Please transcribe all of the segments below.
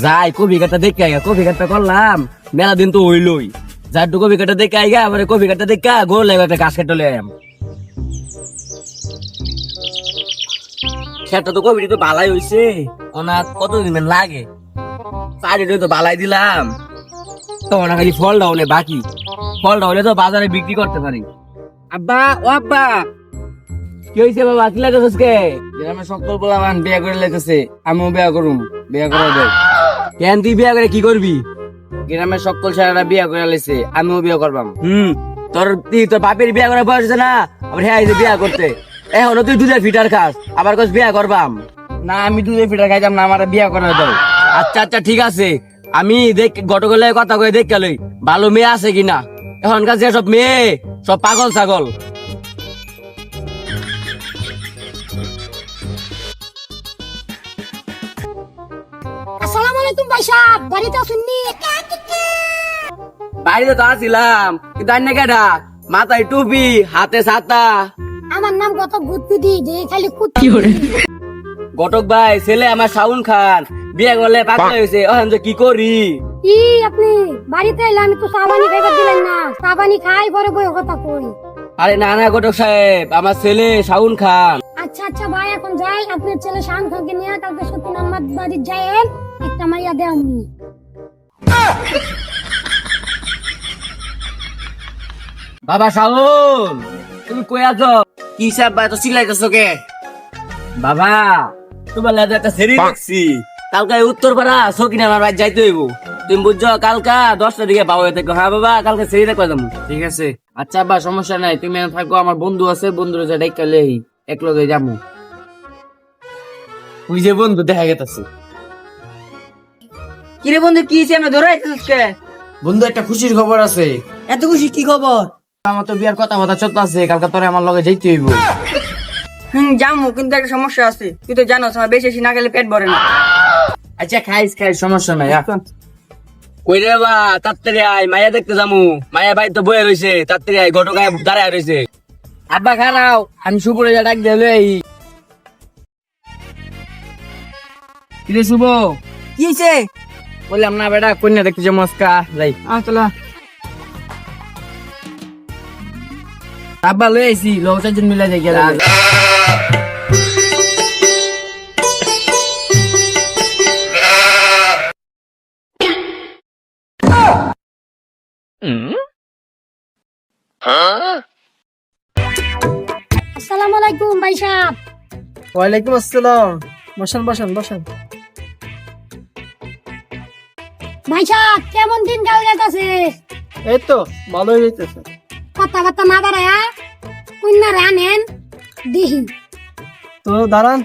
যাই কবি কাটা দেখে আইগা, কবি কাটা করলাম মেলা দিন তো হইলই। যাই একটু কবি কাটা দেখে আইগা, আবার কবি কাটা দেখে গোল লাগবে একটা গাছ কেটে লই আম। খেটা তো কবিটি তো বালাই হইছে, ওনা কতদিন লাগে, চারিটা তো বালাই দিলাম, তো ওনা খালি ফলটা হলে বাকি, ফলটা হলে তো বাজারে বিক্রি করতে পারি। আব্বা ও আব্বা, কি হয়েছে বাবা, কি লাগতেছিস কে? গ্রামে সকল পোলাপান বিয়া করে লেগেছে, আমিও বিয়া করুম, বিয়া করা দেয়। কেন তুই বিয়া করে কি করবি? গ্রামের সকল ছেলেরা বিয়া করে লেছে, আমিও বিয়া করবাম। তোর বাপের বিয়া করার বয়স আছে না, আবার হ্যাঁ বিয়া করতে এখনো তুই দুধের ফিটার খাস, আবার কস বিয়া করবাম? না আমি দুধের ফিটার খাইতাম না, আমার বিয়া করে দাও। আচ্ছা আচ্ছা ঠিক আছে, আমি দেখ গটকলে কথা কয়ে দেখ গেলই ভালো মেয়ে আছে কিনা। এখনকার যে সব মেয়ে সব পাগল ছাগল। আসসালামু আলাইকুম ভাই সাহেব, বাড়িতে আছেননি? বাড়িতে তো আসছিলাম, কিন্তু আন্নে কেডা, মাথায় টুপি হাতে ছাতা। আমার নাম কত গুদগুদি, যে খালি কুত্তি। ঘটক ভাই ছেলে আমার শাউন খান, বিয়ে করলে পাগল হয়েছে, এখন যে কি করি? কি আপনি বাড়িতে এলে আমি তো সাবানি খাইবার দিলেন না, সাবানি খাই পরে বই কথা কই। আরে না না ঘটক সাহেব, আমার ছেলে শাউন খান। আচ্ছা আচ্ছা ভাই এখন যাই, আপনার ছেলে শান খানকে নিয়ে কালকে সত্যি নাম্বার বাড়ি যাইয়েন, একটা মাইয়া দে আমি। বাবা শাউন, তুমি কই আছো? কি সাহেব ভাই তো চিল্লাইতেছো কে? বাবা তোমার লাগে একটা সেরি দেখছি, কালকে উত্তরপাড়া সকিনা আমার বাড়ি যাইতে হইব, তুমি বুঝছো? কালকা 10টার দিকে পাবো থেকে। হ্যাঁ বাবা কালকে সেরি দেখো যাবো। ঠিক আছে আচ্ছা আব্বা সমস্যা নাই, তুমি থাকো, আমার বন্ধু আছে, বন্ধুর যে ডাইকালে এক লগে যাবো। ওই যে বন্ধু দেখা গেছে। কিরে বন্ধু, কি হয়েছে? আমরা ধরে আইতেছিস কে? বন্ধু একটা খুশির খবর আছে। এত খুশি কি খবর? আমার তো বিয়ার কথা চলতেছে, কালকে তোরে আমার লগে যাইতে হইব। জামু, কিন্তু একটা সমস্যা আছে, তুই তো জানোস আমার বেশি বেশি না খেলে পেট ভরে না। আচ্ছা খাইস সমস্যা নাই। কই রে বা, তাড়াতাড়ি আয়, মায়া দেখতে যামু। মায়া ভাই তো বয়ে রইছে, তাড়াতাড়ি আয়, ঘটকায় দাঁড়ায় রইছে। আব্বা খারাও, আমি সুপুরে যা ডাক দিলে। কিরে শুভ, কি হয়েছে? বললাম না বেটা, কন্যা দেখতে যে মস্কা যাই। চলা। আব্বা লই আইছি, লোক চারজন মিলে যাই গেলে। আসসালামু আলাইকুম ভাই সাহেব। ওয়ালাইকুম আসসালাম। বসেন বসেন বসেন। ভাই সাহেব কেমন দিন কাল যাইতাছে? এই তো ভালোই হইতেছে। কথাবার্তা না বাড়ায়া কন্যারে আনেন দেখি। তো দাঁড়ান,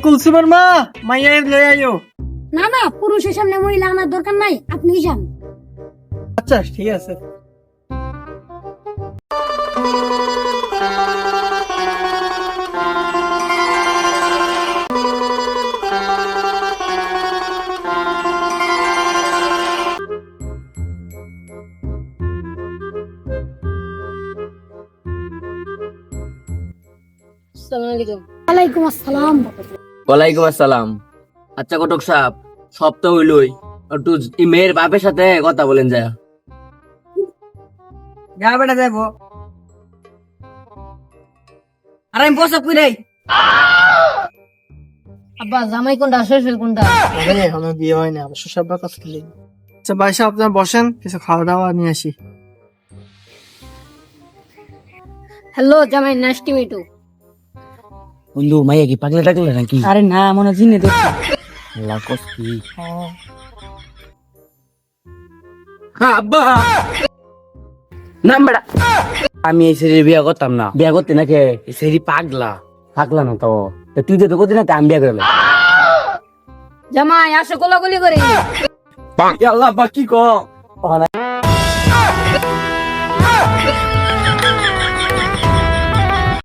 কুলসুমের মা, মাইয়া লই আইও। না না, পুরুষের সামনে মহিলা আনার দরকার নাই, আপনি যান। আচ্ছা ঠিক আছে। আসসালামু আলাইকুম। ওয়ালাইকুম আসসালাম। ওয়ালাইকুম আসসালাম। আচ্ছা ঘটক সাহেব, সব তো হইলই, একটু এই মেয়ের বাপের সাথে কথা বলেন যায়। যা বেটা যাবো। আর আমি বসা কই আব্বা জামাই কোনটা, শ্বশুর কোনটা? এখনো বিয়ে হয় না, অবশ্য সব কাজ খেলে। আচ্ছা ভাই সাহেব আপনার বসেন, কিছু খাওয়া দাওয়া নিয়ে আসি। হ্যালো জামাই, নাইস টু মিট ইউ। বন্ধু মাইয়া কি পাগলা টাগলা নাকি? আরে না, মনে জিনে দেখছি। আল্লাহ কস কি? হ্যাঁ আব্বা, না বেটা, আমি এই সেরি বিয়া করতাম না। বিয়া করতে নাকি এই সেরি পাগলা পাগলা না তো, তুই তো করতে না, আমি বিয়া করলাম। জামাই আসো কোলাকুলি করে। আল্লাহ বা কি কো?